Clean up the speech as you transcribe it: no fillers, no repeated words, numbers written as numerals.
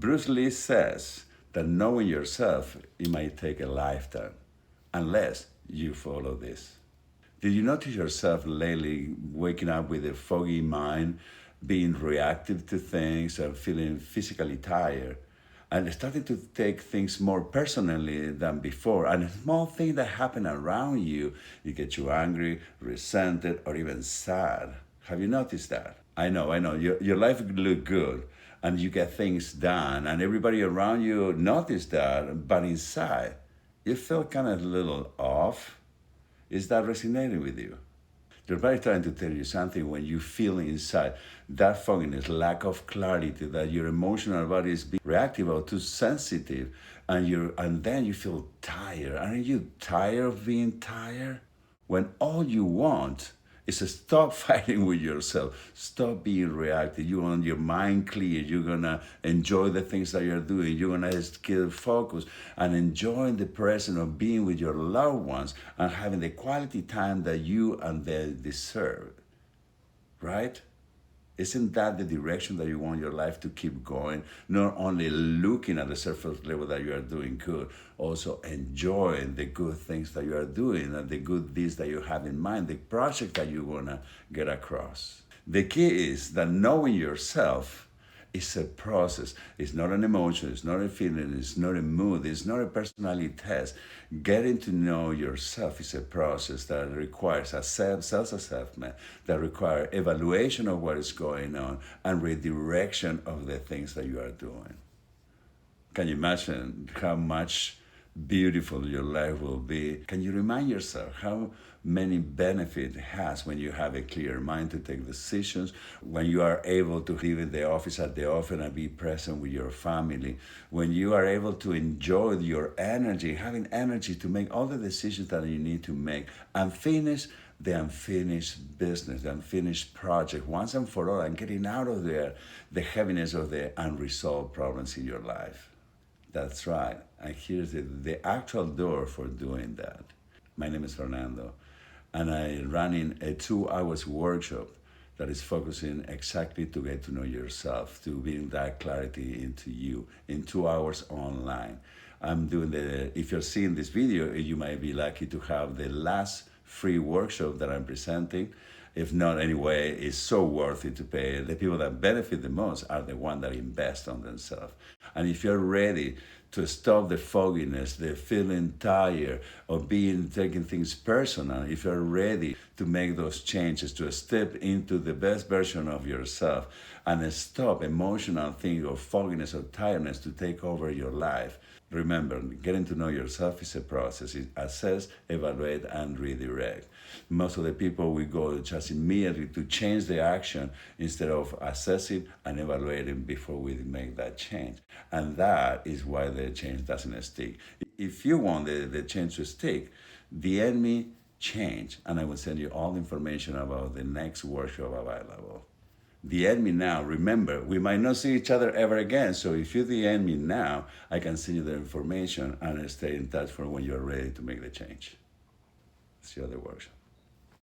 Bruce Lee says that knowing yourself, it might take a lifetime unless you follow this. Did you notice yourself lately waking up with a foggy mind, being reactive to things and feeling physically tired? And starting to take things more personally than before. And a small thing that happen around you, it gets you angry, resented, or even sad. Have you noticed that? I know. Your life look good and you get things done and everybody around you notice that, but inside, you feel kind of a little off. Is that resonating with you? Your body trying to tell you something when you feel inside that fogginess, lack of clarity, that your emotional body is being reactive or too sensitive, and then you feel tired. Aren't you tired of being tired? When all you want is to stop fighting with yourself, stop being reactive. You want your mind clear. You're gonna enjoy the things that you're doing. You're gonna skill focus and enjoy the presence of being with your loved ones and having the quality time that you and they deserve. Right? Isn't that the direction that you want your life to keep going? Not only looking at the surface level that you are doing good, also enjoying the good things that you are doing and the good deeds that you have in mind, the project that you want to get across. The key is that knowing yourself is a process. It's not an emotion, it's not a feeling, it's not a mood, it's not a personality test. Getting to know yourself is a process that requires a self-assessment, that requires evaluation of what is going on and redirection of the things that you are doing. Can you imagine how much beautiful your life will be? Can you remind yourself how many benefits it has when you have a clear mind to take decisions, when you are able to live in the office at the office and be present with your family, when you are able to enjoy your energy, having energy to make all the decisions that you need to make and finish the unfinished business, the unfinished project once and for all, and getting out of there the heaviness of the unresolved problems in your life. That's right. And here's the actual door for doing that. My name is Fernando, and I'm running a 2 hour workshop that is focusing exactly to get to know yourself, to bring that clarity into you in 2 hours online. I'm doing if you're seeing this video, you might be lucky to have the last free workshop that I'm presenting. If not, anyway, it's so worth it to pay. The people that benefit the most are the ones that invest on themselves. And if you're ready to stop the fogginess, the feeling tired, or taking things personal, if you're ready to make those changes, to step into the best version of yourself and stop emotional thing or fogginess or tiredness to take over your life, remember, getting to know yourself is a process. It's assess, evaluate, and redirect. Most of the people, we go just immediately to change the action instead of assessing and evaluating before we make that change. And that is why the change doesn't stick. If you want the change to stick, the enemy change. And I will send you all the information about the next workshop available. DM me now. Remember, we might not see each other ever again. So if you DM me now, I can send you the information and stay in touch for when you're ready to make the change. See you at the workshop.